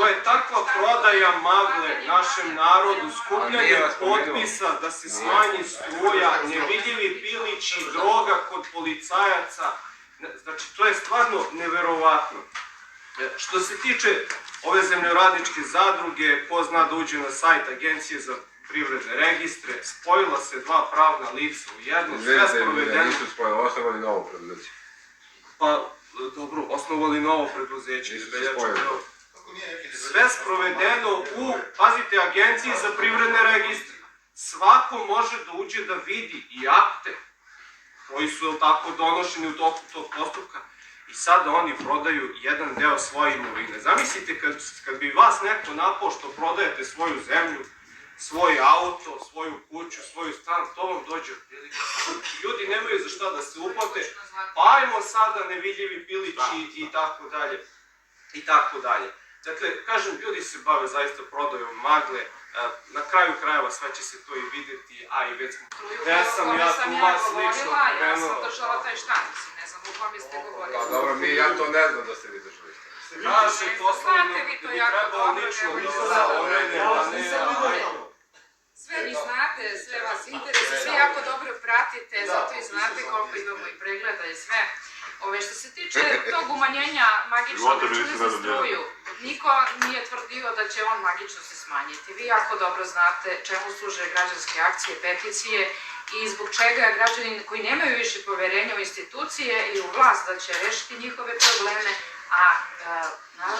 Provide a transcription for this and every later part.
To je takva prodaja magle našem narodu, skupljanje potpisa da se smanji struja, nevidljivi pilići, droga kod policajaca. Znači, to je stvarno neverovatno. Što se tiče ove zemljoradničke zadruge, ko zna da uđe na sajt Agencije za privredne registre, spojila se dva pravna lica u jedno, sve sprovedeno... Nisu spojili, osnovali novo preduzeće. Pa, dobro, osnovali novo preduzeće. Sve sprovedeno u, pazite, Agenciji za privredne registre. Svako može da uđe da vidi i akte koji su tako donošeni u toku tog postupka i sada oni prodaju jedan deo svoje imovine. Zamislite kad bi vas neko napao što prodajete svoju zemlju, svoj auto, svoju kuću, svoju stan, to vam dođe otprilike. Ljudi nemaju za šta da se uplate, pa ajmo sada nevidljivi pilići i tako dalje. I tako dalje. Dakle, kažem, ljudi se bave zaista prodajom magle, na kraju krajeva sve će se to i vidjeti, a i već smo... Ja sam ja lično ja sam držala taj štanc, ne znam u kome ste govorili. Pa dobro, ja to ne znam da ste vi držali štanc. Kaže, poslovno bi trebalo lično sve vi znate, sve vas interesuje, sve jako dobro pratite, zato i znate koliko imamo i pregleda i sve. Što se tiče tog umanjenja magičnog računa za struju, niko nije tvrdio da će on magično se smanjiti. Vi jako dobro znate čemu služe građanske akcije, peticije i zbog čega građani koji nemaju više poverenja u institucije i u vlast da će rešiti njihove probleme, a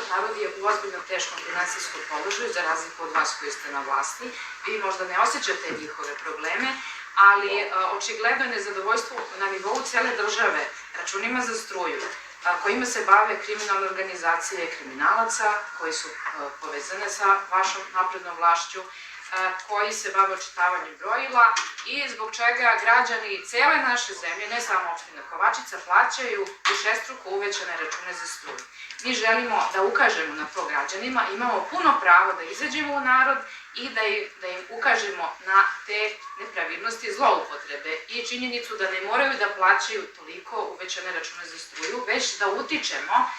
narod je u ozbiljno teškom finansijskom položaju, za razliku od vas koji ste na vlasti. Vi možda ne osjećate njihove probleme, ali očigledno je nezadovoljstvo na nivou cele države računima za struju, kojima se bave kriminalne organizacije kriminalaca, koji su povezane sa vašom naprednom vlašću, koji se bave očitavanjem brojila i zbog čega građani cele naše zemlje, ne samo opština Kovačica, plaćaju višestruko uvećane račune za struju. Mi želimo da ukažemo na to građanima, imamo puno pravo da izađemo u narod i da im ukažemo na te nepravilnosti i zloupotrebe i činjenicu da ne moraju da plaćaju toliko uvećane račune za struju, već da utičemo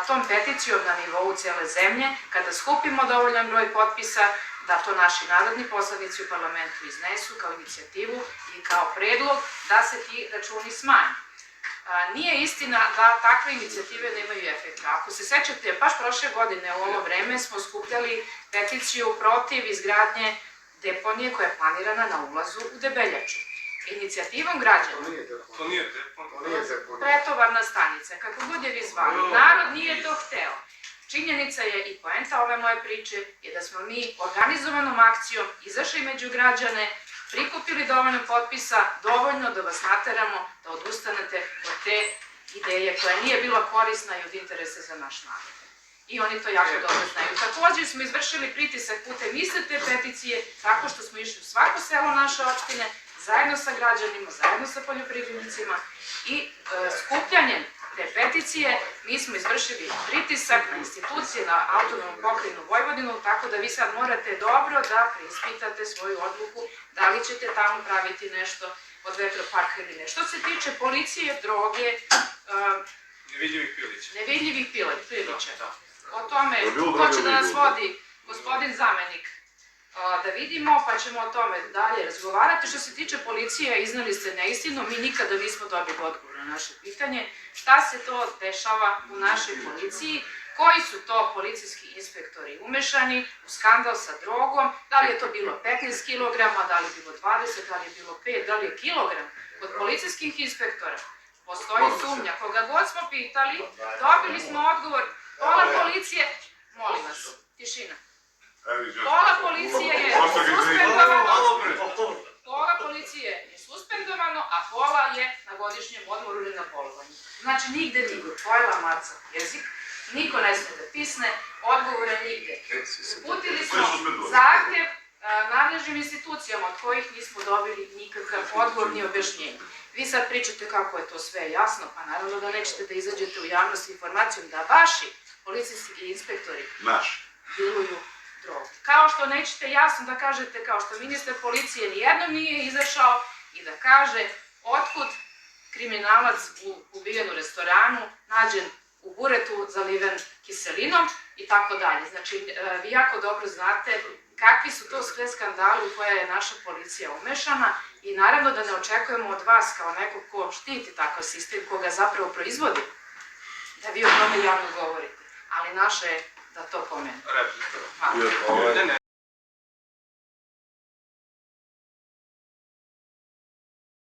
tom peticijom na nivou cele zemlje, kada skupimo dovoljan broj potpisa, da to naši narodni poslanici u parlamentu iznesu kao inicijativu i kao predlog da se ti računi smanje. Nije istina da takve inicijative nemaju efekta. Ako se sećate, baš prošle godine u ovo vreme smo skupljali peticiju protiv izgradnje deponije koja je planirana na ulazu u Debeljaču. Inicijativom građana, to nije deponija, pretovarna stanica, kako god je vi zvali, narod nije to hteo. Činjenica je i poenta ove moje priče je da smo mi organizovanom akcijom izašli među građane, prikupili dovoljno potpisa, dovoljno da vas nateramo da odustanete od te ideje koja nije bila korisna i od interesa za naš narod. I oni to jako dobro znaju. Također smo izvršili pritisak putem iste te peticije tako što smo išli u svako selo naše opštine, zajedno sa građanima, zajedno sa poljoprivrednicima i skupljanjem te peticije mi smo izvršili pritisak na institucije, na autonomnu pokrajinu Vojvodinu, tako da vi sad morate dobro da preispitate svoju odluku da li ćete tamo praviti nešto od vetroparka ili ne. Što se tiče policije, droge, nevidljivih pilića, o tome ko će da nas vodi gospodin zamenik da vidimo, pa ćemo o tome dalje razgovarati. Što se tiče policije, iznali ste neistinu, mi nikada nismo dobili odgovor na naše pitanje. Šta se to dešava u našoj policiji? Koji su to policijski inspektori umešani u skandal sa drogom? Da li je to bilo 15 kilograma, da li je bilo 20, da li je bilo 5, da li je kilogram? Kod policijskih inspektora postoji sumnja. Koga god smo pitali, dobili smo odgovor. Pola policije, molim vas, tišina. Pola policije je suspendovano, a pola je na godišnjem odmoru ili na bolovanju. Znači, nigde nigde, pojela maca jezik, niko ne sme da pisne, odgovore nigde. Uputili smo zahtev nadležnim institucijama od kojih nismo dobili nikakav odgovor ni objašnjenje. Vi sad pričate kako je to sve jasno, pa naravno da nećete da izađete u javnost informacijom da vaši policijski inspektori diluju drogu. Kao što nećete jasno da kažete, kao što ministar policije nijednom nije izašao i da kaže otkud kriminalac u ubijen u restoranu nađen u buretu zaliven kiselinom i tako dalje. Znači, vi jako dobro znate kakvi su to sve skandali u koje je naša policija umešana i naravno da ne očekujemo od vas kao nekog ko štiti takav sistem, koga zapravo proizvodi, da vi o tome javno govorite. Ali naše je da to pomenu. Replika. Hvala. Ne, ne.